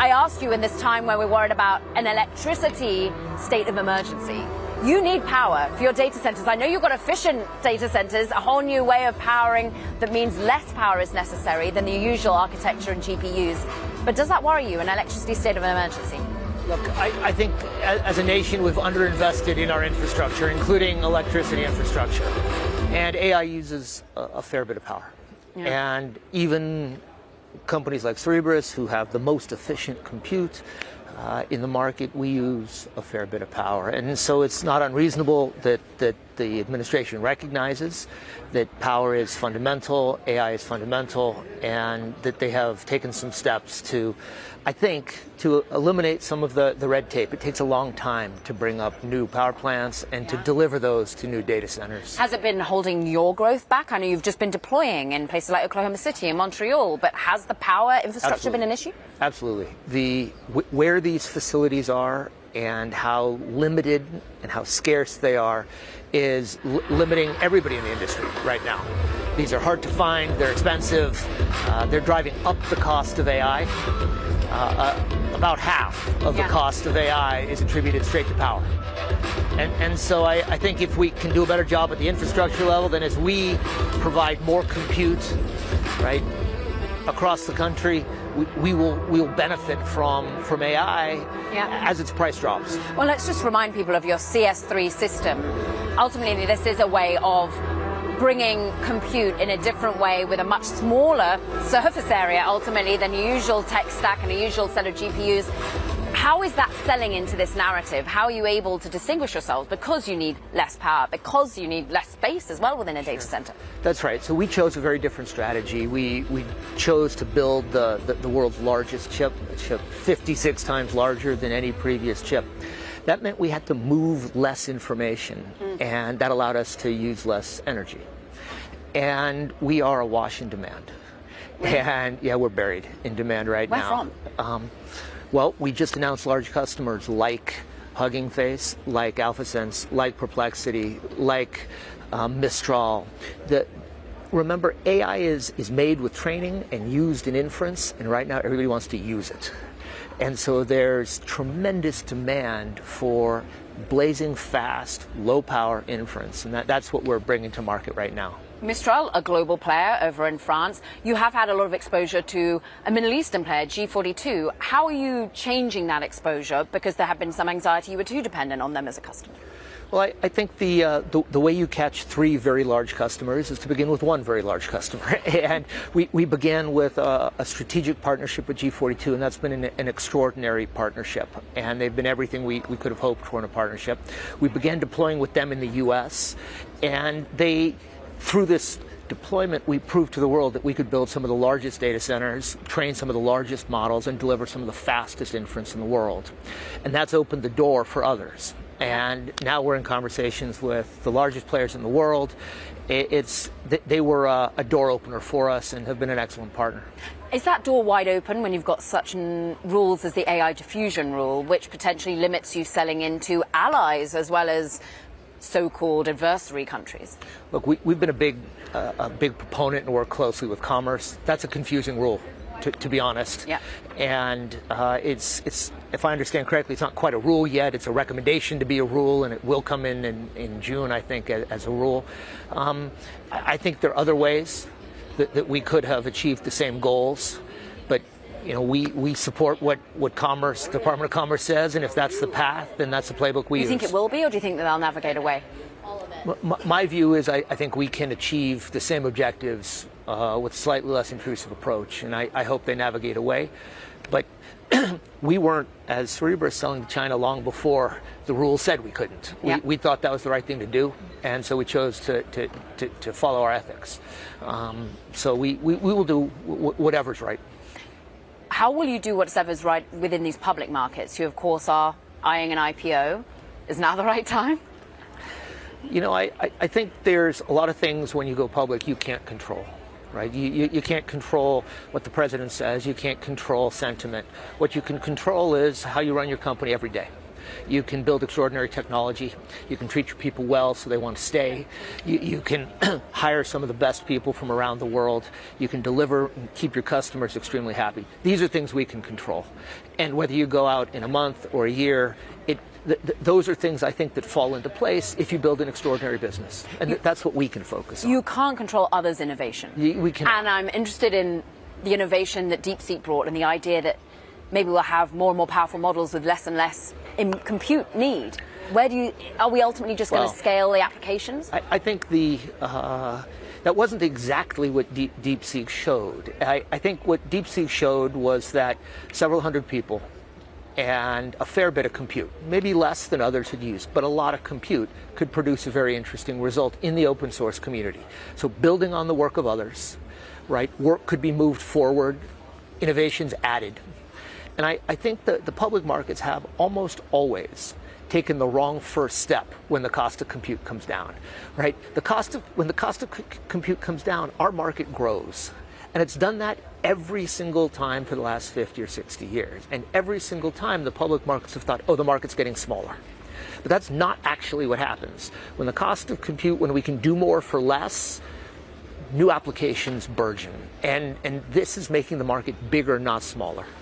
I asked you in this time when we're worried about an electricity state of emergency. You need power for your data centers. I know you've got efficient data centers, a whole new way of powering that means less power is necessary than the usual architecture and GPUs. But does that worry you, an electricity state of emergency? Look, I think as a nation we've underinvested in our infrastructure, including electricity infrastructure. And AI uses a fair bit of power. Yeah. And even companies like Cerebras, who have the most efficient compute in the market, we use a fair bit of power. And so it's not unreasonable that the administration recognizes that power is fundamental, AI is fundamental, and that they have taken some steps to, I think, to eliminate some of the red tape. It takes a long time to bring up new power plants and to deliver those to new data centers. Has it been holding your growth back? I know you've just been deploying in places like Oklahoma City and Montreal, but has the power infrastructure been an issue? Absolutely. Where these facilities are and how limited and how scarce they are is limiting everybody in the industry right now. These are hard to find, they're expensive, they're driving up the cost of AI. About half of the cost of AI is attributed straight to power. And so I think if we can do a better job at the infrastructure level, then as we provide more compute, right, across the country, we will benefit from AI as its price drops. Well, let's just remind people of your CS3 system. Ultimately, this is a way of bringing compute in a different way with a much smaller surface area, ultimately, than your usual tech stack and a usual set of GPUs. How is that selling into this narrative? How are you able to distinguish yourselves? Because you need less power, because you need less space as well within a data center. That's right. So we chose a very different strategy. We chose to build the world's largest chip, a chip 56 times larger than any previous chip. That meant we had to move less information, and that allowed us to use less energy. And we are awash in demand. And yeah, we're buried in demand right now. Where from? Well, we just announced large customers like Hugging Face, like AlphaSense, like Perplexity, like Mistral. Remember, AI is made with training and used in inference, and right now everybody wants to use it. And so there's tremendous demand for blazing fast, low-power inference, and that's what we're bringing to market right now. Mistral, a global player over in France. You have had a lot of exposure to a Middle Eastern player, G42. How are you changing that exposure? Because there have been some anxiety you were too dependent on them as a customer. Well, I think the way you catch three very large customers is to begin with one very large customer. And we began with a strategic partnership with G42, and that's been an extraordinary partnership. And they've been everything we could have hoped for in a partnership. We began deploying with them in the U.S., and through this deployment, we proved to the world that we could build some of the largest data centers, train some of the largest models, and deliver some of the fastest inference in the world. And that's opened the door for others. And now we're in conversations with the largest players in the world. They were a door opener for us and have been an excellent partner. Is that door wide open when you've got such rules as the AI diffusion rule, which potentially limits you selling into allies as well as so-called adversary countries? Look, we've been a big proponent and work closely with commerce. That's a confusing rule, to be honest. Yeah. And it's if I understand correctly, it's not quite a rule yet. It's a recommendation to be a rule, and it will come in June, I think, as a rule. I think there are other ways that we could have achieved the same goals, but we support what the Department of Commerce says, and if that's the path, then that's the playbook we use. Do you think it will be, or do you think that they'll navigate away? My view is I think we can achieve the same objectives with a slightly less intrusive approach, and I hope they navigate away. But we weren't, as Cerebras, selling to China long before the rules said we couldn't. Yeah. We thought that was the right thing to do, and so we chose to follow our ethics. So we will do whatever's right. How will you do whatever's right within these public markets? You, of course, are eyeing an IPO. Is now the right time? I think there's a lot of things when you go public you can't control, right? You can't control what the president says. You can't control sentiment. What you can control is how you run your company every day. You can build extraordinary technology. You can treat your people well so they want to stay. You can hire some of the best people from around the world. You can deliver and keep your customers extremely happy. These are things we can control. And whether you go out in a month or a year, those are things I think that fall into place if you build an extraordinary business. And that's what we can focus on. You can't control others' innovation. We can. And I'm interested in the innovation that DeepSeek brought and the idea that maybe we'll have more and more powerful models with less and less compute need. Are we ultimately just going to scale the applications? I think that wasn't exactly what DeepSeek showed. I think what DeepSeek showed was that several hundred people and a fair bit of compute, maybe less than others had used, but a lot of compute could produce a very interesting result in the open source community. So building on the work of others, right? Work could be moved forward, innovations added. And I think that the public markets have almost always taken the wrong first step when the cost of compute comes down, right? When the cost of compute comes down, our market grows. And it's done that every single time for the last 50 or 60 years. And every single time the public markets have thought, oh, the market's getting smaller. But that's not actually what happens. When the cost of compute, when we can do more for less, new applications burgeon. And this is making the market bigger, not smaller.